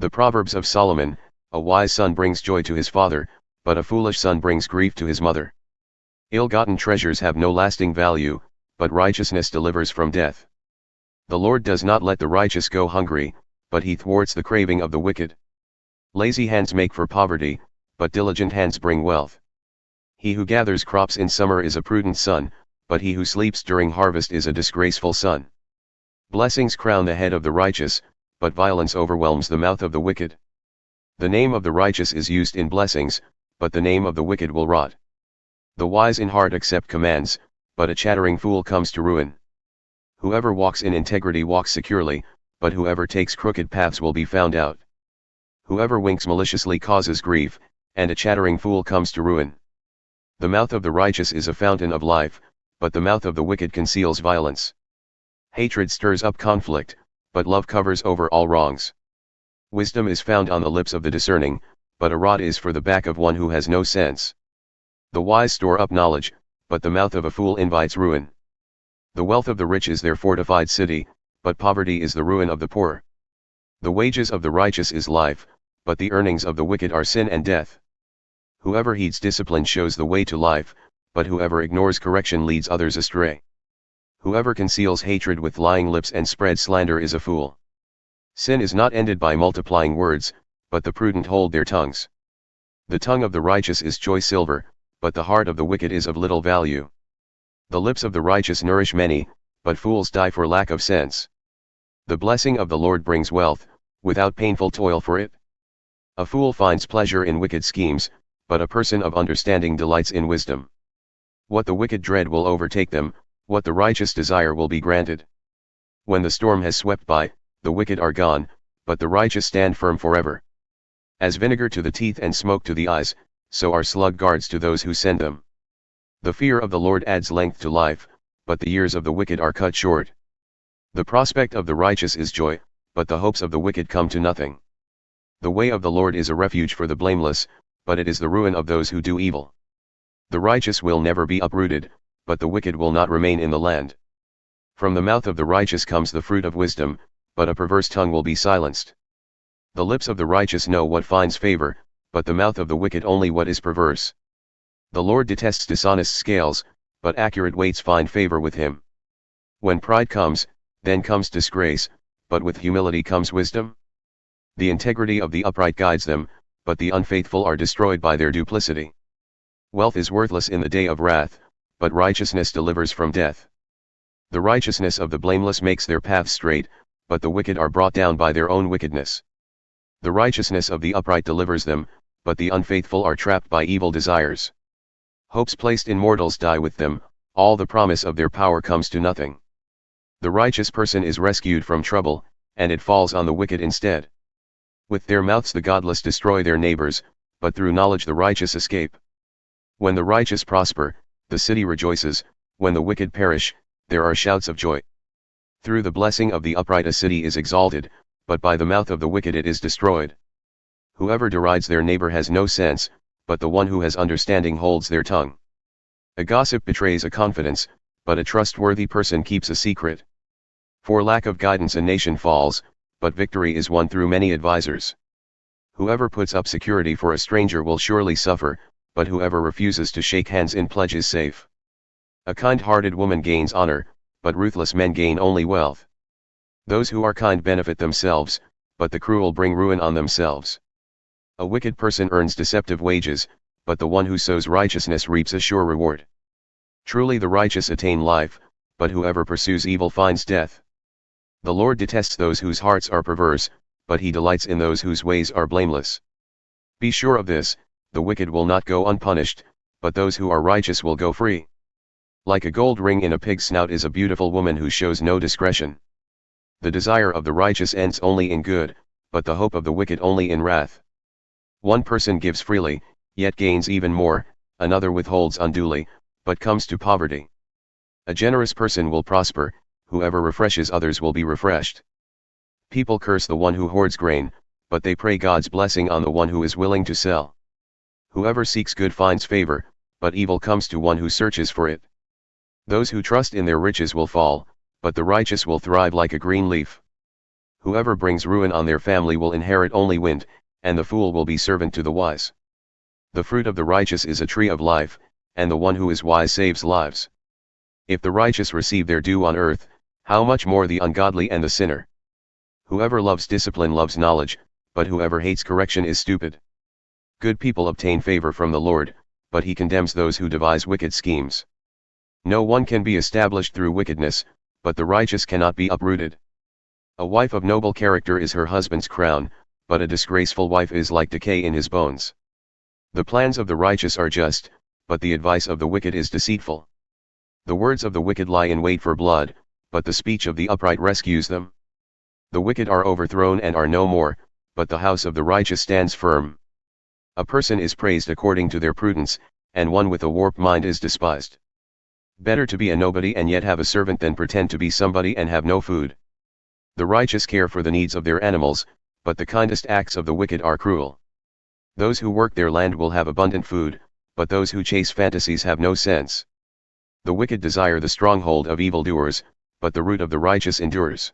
The Proverbs of Solomon: a wise son brings joy to his father, but a foolish son brings grief to his mother. Ill-gotten treasures have no lasting value, but righteousness delivers from death. The Lord does not let the righteous go hungry, but he thwarts the craving of the wicked. Lazy hands make for poverty, but diligent hands bring wealth. He who gathers crops in summer is a prudent son, but he who sleeps during harvest is a disgraceful son. Blessings crown the head of the righteous, but violence overwhelms the mouth of the wicked. The name of the righteous is used in blessings, but the name of the wicked will rot. The wise in heart accept commands, but a chattering fool comes to ruin. Whoever walks in integrity walks securely, but whoever takes crooked paths will be found out. Whoever winks maliciously causes grief, and a chattering fool comes to ruin. The mouth of the righteous is a fountain of life, but the mouth of the wicked conceals violence. Hatred stirs up conflict, but love covers over all wrongs. Wisdom is found on the lips of the discerning, but a rod is for the back of one who has no sense. The wise store up knowledge, but the mouth of a fool invites ruin. The wealth of the rich is their fortified city, but poverty is the ruin of the poor. The wages of the righteous is life, but the earnings of the wicked are sin and death. Whoever heeds discipline shows the way to life, but whoever ignores correction leads others astray. Whoever conceals hatred with lying lips and spreads slander is a fool. Sin is not ended by multiplying words, but the prudent hold their tongues. The tongue of the righteous is choice silver, but the heart of the wicked is of little value. The lips of the righteous nourish many, but fools die for lack of sense. The blessing of the Lord brings wealth, without painful toil for it. A fool finds pleasure in wicked schemes, but a person of understanding delights in wisdom. What the wicked dread will overtake them, what the righteous desire will be granted. When the storm has swept by, the wicked are gone, but the righteous stand firm forever. As vinegar to the teeth and smoke to the eyes, so are sluggards to those who send them. The fear of the Lord adds length to life, but the years of the wicked are cut short. The prospect of the righteous is joy, but the hopes of the wicked come to nothing. The way of the Lord is a refuge for the blameless, but it is the ruin of those who do evil. The righteous will never be uprooted, but the wicked will not remain in the land. From the mouth of the righteous comes the fruit of wisdom, but a perverse tongue will be silenced. The lips of the righteous know what finds favor, but the mouth of the wicked only what is perverse. The Lord detests dishonest scales, but accurate weights find favor with him. When pride comes, then comes disgrace, but with humility comes wisdom. The integrity of the upright guides them, but the unfaithful are destroyed by their duplicity. Wealth is worthless in the day of wrath, but righteousness delivers from death. The righteousness of the blameless makes their path straight, but the wicked are brought down by their own wickedness. The righteousness of the upright delivers them, but the unfaithful are trapped by evil desires. Hopes placed in mortals die with them, all the promise of their power comes to nothing. The righteous person is rescued from trouble, and it falls on the wicked instead. With their mouths the godless destroy their neighbors, but through knowledge the righteous escape. When the righteous prosper, the city rejoices, when the wicked perish, there are shouts of joy. Through the blessing of the upright a city is exalted, but by the mouth of the wicked it is destroyed. Whoever derides their neighbor has no sense, but the one who has understanding holds their tongue. A gossip betrays a confidence, but a trustworthy person keeps a secret. For lack of guidance a nation falls, but victory is won through many advisers. Whoever puts up security for a stranger will surely suffer, but whoever refuses to shake hands in pledge is safe. A kind-hearted woman gains honor, but ruthless men gain only wealth. Those who are kind benefit themselves, but the cruel bring ruin on themselves. A wicked person earns deceptive wages, but the one who sows righteousness reaps a sure reward. Truly the righteous attain life, but whoever pursues evil finds death. The Lord detests those whose hearts are perverse, but he delights in those whose ways are blameless. Be sure of this, the wicked will not go unpunished, but those who are righteous will go free. Like a gold ring in a pig's snout is a beautiful woman who shows no discretion. The desire of the righteous ends only in good, but the hope of the wicked only in wrath. One person gives freely, yet gains even more, another withholds unduly, but comes to poverty. A generous person will prosper, whoever refreshes others will be refreshed. People curse the one who hoards grain, but they pray God's blessing on the one who is willing to sell. Whoever seeks good finds favor, but evil comes to one who searches for it. Those who trust in their riches will fall, but the righteous will thrive like a green leaf. Whoever brings ruin on their family will inherit only wind, and the fool will be servant to the wise. The fruit of the righteous is a tree of life, and the one who is wise saves lives. If the righteous receive their due on earth, how much more the ungodly and the sinner? Whoever loves discipline loves knowledge, but whoever hates correction is stupid. Good people obtain favor from the Lord, but he condemns those who devise wicked schemes. No one can be established through wickedness, but the righteous cannot be uprooted. A wife of noble character is her husband's crown, but a disgraceful wife is like decay in his bones. The plans of the righteous are just, but the advice of the wicked is deceitful. The words of the wicked lie in wait for blood, but the speech of the upright rescues them. The wicked are overthrown and are no more, but the house of the righteous stands firm. A person is praised according to their prudence, and one with a warped mind is despised. Better to be a nobody and yet have a servant than pretend to be somebody and have no food. The righteous care for the needs of their animals, but the kindest acts of the wicked are cruel. Those who work their land will have abundant food, but those who chase fantasies have no sense. The wicked desire the stronghold of evildoers, but the root of the righteous endures.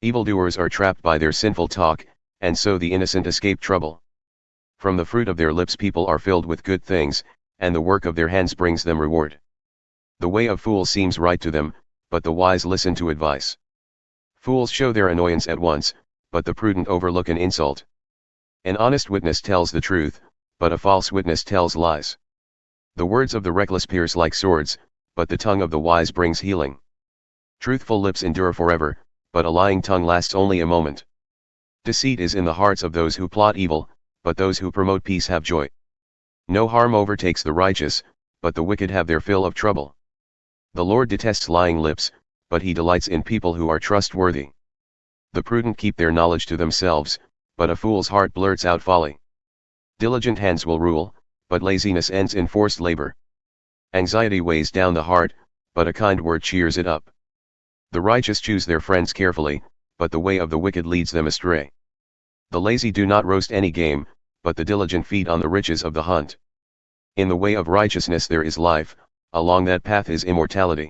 Evildoers are trapped by their sinful talk, and so the innocent escape trouble. From the fruit of their lips people are filled with good things, and the work of their hands brings them reward. The way of fools seems right to them, but the wise listen to advice. Fools show their annoyance at once, but the prudent overlook an insult. An honest witness tells the truth, but a false witness tells lies. The words of the reckless pierce like swords, but the tongue of the wise brings healing. Truthful lips endure forever, but a lying tongue lasts only a moment. Deceit is in the hearts of those who plot evil, but those who promote peace have joy. No harm overtakes the righteous, but the wicked have their fill of trouble. The Lord detests lying lips, but he delights in people who are trustworthy. The prudent keep their knowledge to themselves, but a fool's heart blurts out folly. Diligent hands will rule, but laziness ends in forced labor. Anxiety weighs down the heart, but a kind word cheers it up. The righteous choose their friends carefully, but the way of the wicked leads them astray. The lazy do not roast any game, but the diligent feed on the riches of the hunt. In the way of righteousness there is life, along that path is immortality.